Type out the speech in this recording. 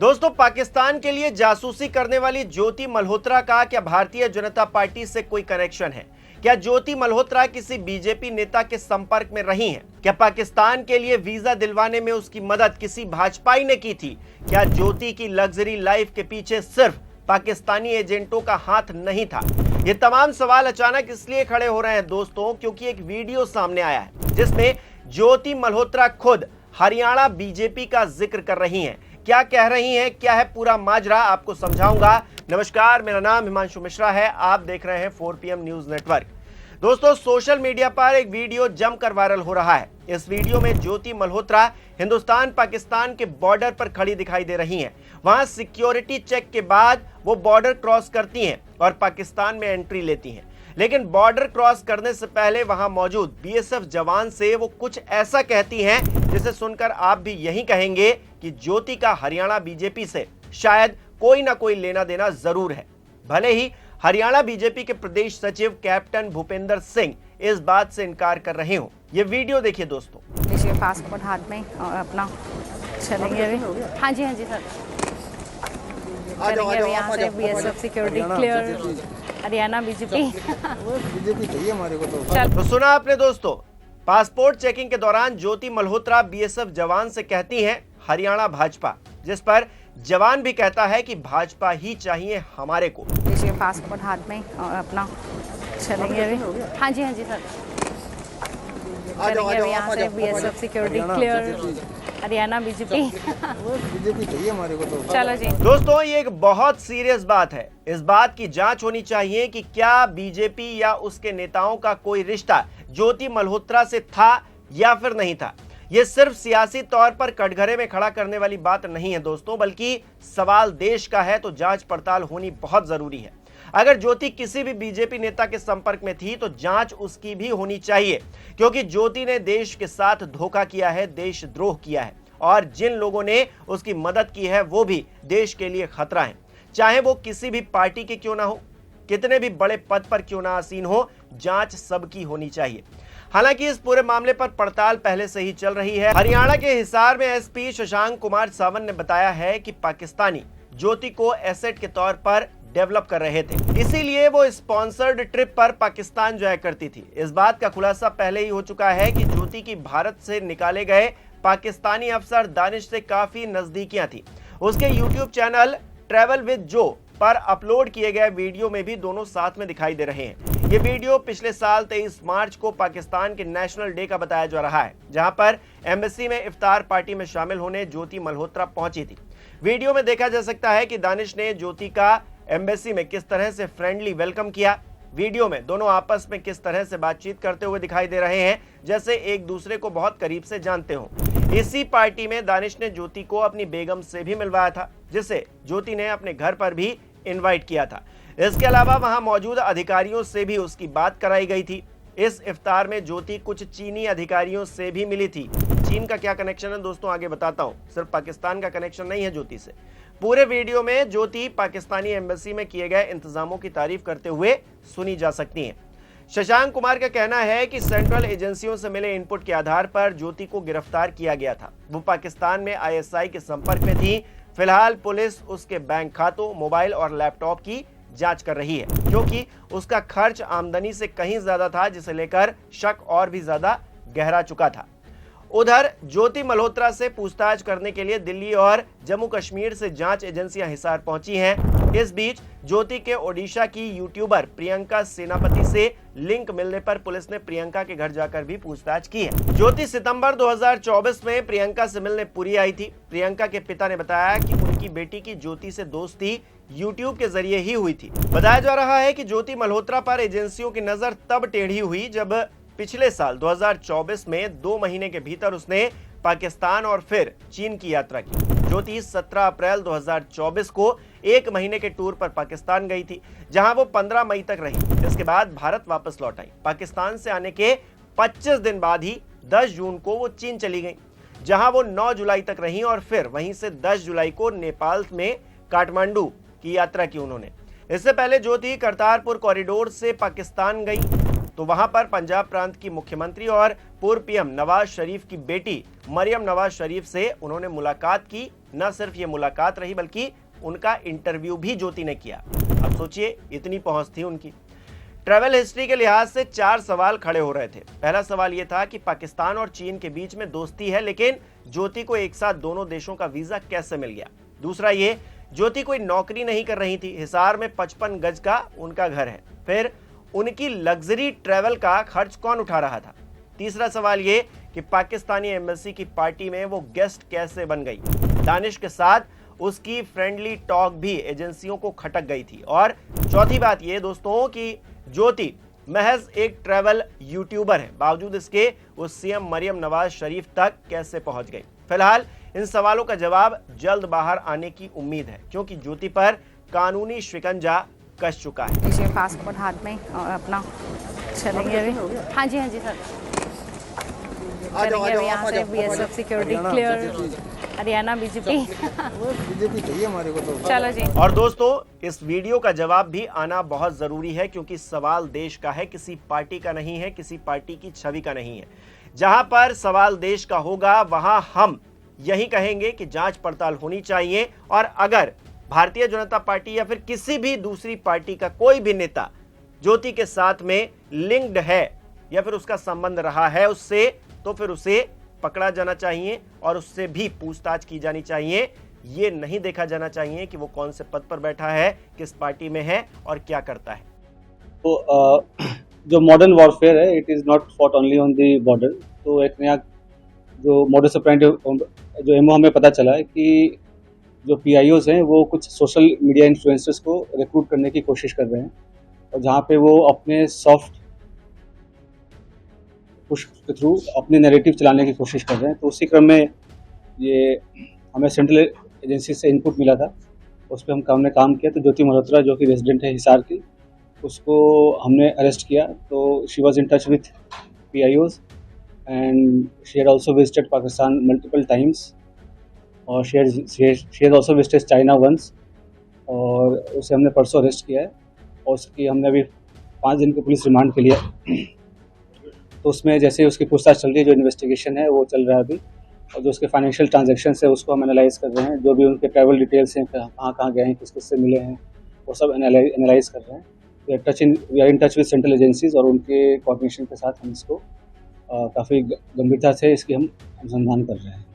दोस्तों, पाकिस्तान के लिए जासूसी करने वाली ज्योति मल्होत्रा का क्या भारतीय जनता पार्टी से कोई कनेक्शन है? क्या ज्योति मल्होत्रा किसी बीजेपी नेता के संपर्क में रही हैं? क्या पाकिस्तान के लिए वीजा दिलवाने में उसकी मदद किसी भाजपाई ने की थी? क्या ज्योति की लग्जरी लाइफ के पीछे सिर्फ पाकिस्तानी एजेंटों का हाथ नहीं था? ये तमाम सवाल अचानक इसलिए खड़े हो रहे हैं दोस्तों, क्योंकि एक वीडियो सामने आया है जिसमें ज्योति मल्होत्रा खुद हरियाणा बीजेपी का जिक्र कर रही हैं। क्या कह रही हैं, क्या है पूरा माजरा, आपको समझाऊंगा। नमस्कार, मेरा नाम हिमांशु मिश्रा है, आप देख रहे हैं 4 PM न्यूज नेटवर्क। दोस्तों, सोशल मीडिया पर एक वीडियो जमकर वायरल हो रहा है। इस वीडियो में ज्योति मल्होत्रा हिंदुस्तान पाकिस्तान के बॉर्डर पर खड़ी दिखाई दे रही हैं। वहां सिक्योरिटी चेक के बाद वो बॉर्डर क्रॉस करती हैं और पाकिस्तान में एंट्री लेती हैं। लेकिन बॉर्डर क्रॉस करने से पहले वहां मौजूद BSF जवान से वो कुछ ऐसा कहती हैं जिसे सुनकर आप भी यही कहेंगे कि ज्योति का हरियाणा बीजेपी से शायद कोई ना कोई लेना देना जरूर है। भले ही हरियाणा बीजेपी के प्रदेश सचिव कैप्टन भूपेंद्र सिंह इस बात से इनकार कर रहे हो। ये वीडियो देखिए दोस्तों। लीजिए पासपोर्ट हाथ में और अपना चलेंगे अभी। हाँ जी सर, चलेंगे अभी यहाँ से। BSF security clear, Haryana BJP चाहिए हमारे को तो सुना आपने दोस्तों, पासपोर्ट चेकिंग के दौरान ज्योति मल्होत्रा BSF जवान से कहती हैं हरियाणा भाजपा, जिस पर जवान भी कहता है कि भाजपा ही चाहिए हमारे को। लीजिए पासपोर्ट हाथ में और अपना चलेंगे अभी। हाँ जी सर, चलेंगे अभी यहाँ से। BSF security clear, Haryana BJP चाहिए हमारे को तो। चलो जी दोस्तों, ये एक बहुत सीरियस बात है। इस बात की जांच होनी चाहिए कि क्या बीजेपी या उसके नेताओं का कोई रिश्ता ज्योति मल्होत्रा से था या फिर नहीं था। ये सिर्फ सियासी तौर पर कटघरे में खड़ा करने वाली बात नहीं है दोस्तों, बल्कि सवाल देश का है, तो जांच पड़ताल होनी बहुत जरूरी है। अगर ज्योति किसी भी बीजेपी नेता के संपर्क में थी तो जांच उसकी भी होनी चाहिए, क्योंकि ज्योति ने देश के साथ धोखा किया है, देशद्रोह किया है, और जिन लोगों ने उसकी मदद की है वो भी देश के लिए खतरा है। चाहे वो किसी भी पार्टी के क्यों ना हो, कितने भी बड़े पद पर क्यों ना आसीन हो, जांच सबकी होनी चाहिए। हालांकि इस पूरे मामले पर पड़ताल पहले से ही चल रही है। हरियाणा के हिसार में SP शशांक कुमार सावंत ने बताया है कि पाकिस्तानी ज्योति को एसेट के तौर पर डेवलप कर रहे थे, इसीलिए वो स्पॉन्सर्ड ट्रिप पर पाकिस्तान जाया करती थी। इस बात का खुलासा पहले ही हो चुका है कि ज्योति की भारत से निकाले गए पाकिस्तानी अफसर दानिश से काफी नजदीकियां थी। उसके YouTube चैनल ट्रैवल विद जो पर अपलोड किए गए वीडियो में भी दोनों साथ में दिखाई दे रहे हैं। ये वीडियो पिछले साल 23 मार्च को पाकिस्तान के नेशनल डे का बताया जा रहा है, जहां पर एम्बेसी में इफ्तार पार्टी में शामिल होने ज्योति मल्होत्रा पहुंची थी। वीडियो में देखा जा सकता है कि दानिश ने ज्योति का एम्बेसी में किस तरह से फ्रेंडली वेलकम किया। वीडियो में दोनों आपस में किस तरह से बातचीत करते हुए दिखाई दे रहे हैं, जैसे एक दूसरे को बहुत करीब से जानते हो। इसी पार्टी में दानिश ने ज्योति को अपनी बेगम से भी मिलवाया था, जिसे ज्योति ने अपने घर पर भी इनवाइट किया था। इसके अलावा वहां मौजूद अधिकारियों से भी उसकी बात कराई गई थी। इस इफ्तार में ज्योति कुछ चीनी अधिकारियों से भी मिली थी। चीन का क्या कनेक्शन है दोस्तों, आगे बताता हूं। सिर्फ पाकिस्तान का कनेक्शन नहीं है ज्योति से। पूरे वीडियो में ज्योति पाकिस्तानी एम्बेसी में किए गए इंतजामों की तारीफ करते हुए सुनी जा सकती हैं। शशांक कुमार का कहना है कि सेंट्रल एजेंसियों से मिले इनपुट के आधार पर ज्योति को गिरफ्तार किया गया था। वो पाकिस्तान में ISI के संपर्क में थी। फिलहाल पुलिस उसके बैंक खातों, मोबाइल और लैपटॉप की जांच कर रही है, क्योंकि उसका खर्च आमदनी से कहीं ज्यादा था, जिसे लेकर शक और भी ज्यादा गहरा चुका था। उधर ज्योति मल्होत्रा से पूछताछ करने के लिए दिल्ली और जम्मू कश्मीर से जांच एजेंसियां हिसार पहुंची हैं। इस बीच ज्योति के ओडिशा की यूट्यूबर प्रियंका सेनापति से लिंक मिलने पर पुलिस ने प्रियंका के घर जाकर भी पूछताछ की है। ज्योति सितंबर 2024 में प्रियंका से मिलने पुरी आई थी। प्रियंका के पिता ने बताया कि उनकी बेटी की ज्योति से दोस्ती YouTube के जरिए ही हुई थी। बताया जा रहा है कि ज्योति मल्होत्रा पर एजेंसियों की नजर तब टेढ़ी हुई जब पिछले साल 2024 में 2 महीने के भीतर उसने पाकिस्तान और फिर चीन की यात्रा की। ज्योति 17 अप्रैल 2024 को 1 महीने के टूर पर पाकिस्तान गई थी, जहां वो 15 मई तक रही। इसके बाद भारत वापस लौट आई। पाकिस्तान से आने के 25 दिन बाद ही 10 जून को वो चीन चली गई, जहां वो 9 जुलाई तक रही और फिर वहीं से 10 जुलाई को नेपाल में काठमांडू की यात्रा की उन्होंने। इससे पहले ज्योति करतारपुर कॉरिडोर से पाकिस्तान गई। तो वहां पर पंजाब प्रांत की मुख्यमंत्री और पूर्व पीएम नवाज शरीफ की बेटी मरियम नवाज शरीफ से उन्होंने मुलाकात की। न सिर्फ ये मुलाकात रही बल्कि उनका इंटरव्यू भी ज्योति ने किया। अब सोचिए, इतनी पहुंच थी उनकी। ट्रैवल हिस्ट्री के लिहाज से 4 सवाल खड़े हो रहे थे। पहला सवाल यह था कि पाकिस्तान और चीन के बीच में दोस्ती है, लेकिन ज्योति को एक साथ दोनों देशों का वीजा कैसे मिल गया। दूसरा ये, ज्योति कोई नौकरी नहीं कर रही थी, हिसार में 55 गज का उनका घर है। फिर उनकी लग्जरी ट्रैवल का खर्च कौन उठा रहा था। तीसरा सवाल ये कि पाकिस्तानी एम्बेसी की पार्टी में वो गेस्ट कैसे बन गई। दानिश के साथ उसकी फ्रेंडली टॉक भी एजेंसियों को खटक गई थी। और चौथी बात ये दोस्तों कि ज्योति महज एक ट्रैवल यूट्यूबर है, बावजूद इसके वो सीएम मरियम नवाज शरीफ तक कैसे पहुंच गई। फिलहाल इन सवालों का जवाब जल्द बाहर आने की उम्मीद है, क्योंकि ज्योति पर कानूनी शिकंजा कस चुका है। लीजिए पासपोर्ट हाथ में और अपना चलेंगे अभी। हाँ जी सर, चलेंगे अभी यहाँ से। BSF security clear, Haryana BJP. BJP चाहिए हमारे को तो। चलो जी। और दोस्तों, इस वीडियो का जवाब भी आना बहुत जरूरी है, क्योंकि सवाल देश का है, किसी पार्टी का नहीं है, किसी पार्टी की छवि का नहीं है। जहां पर सवाल देश का होगा वहां हम यही कहेंगे कि जांच पड़ताल होनी चाहिए। और अगर भारतीय जनता पार्टी या फिर किसी भी दूसरी पार्टी का कोई भी नेता ज्योति के साथ में लिंक्ड है या फिर उसका संबंध रहा है उससे, तो फिर उसे पकड़ा जाना चाहिए और उससे भी पूछताछ की जानी चाहिए। ये नहीं देखा जाना चाहिए कि वो कौन से पद पर बैठा है, किस पार्टी में है और क्या करता है। तो जो मॉडर्न वॉरफेयर है, it is not fought only on the border. तो एक नया जो मॉडर्स ऑपरेंडी जो एमओ हमें पता चला है कि जो पीआईओज हैं वो कुछ सोशल मीडिया इन्फ्लुएंसर्स को रिक्रूट करने की कोशिश कर रहे हैं, और जहाँ पे वो अपने सॉफ्ट पुश के थ्रू अपने नैरेटिव चलाने की कोशिश कर रहे हैं। तो उसी क्रम में ये हमें सेंट्रल एजेंसी से इनपुट मिला था, उस पर हमने काम किया। तो ज्योति मल्होत्रा जो कि रेजिडेंट है हिसार की, उसको हमने अरेस्ट किया। तो she was in touch with PIOs and she had also visited Pakistan multiple times, और she has also visited China once, और उसे हमने परसों अरेस्ट किया है। और उसकी हमने अभी 5 दिन की पुलिस रिमांड के लिए, तो उसमें जैसे उसकी पूछताछ चल रही है, जो इन्वेस्टिगेशन है वो चल रहा है अभी। और जो उसके फाइनेंशियल ट्रांजैक्शंस है उसको हम एनालाइज कर रहे हैं, जो भी उनके ट्रैवल डिटेल्स हैं, कहाँ गए हैं, किस किस से मिले हैं, वो सब एनालाइज कर रहे हैं। We are in touch with central agencies, और उनके कोऑर्डिनेशन के साथ हम इसको काफ़ी गंभीरता से इसकी हम अनुसंधान कर रहे हैं।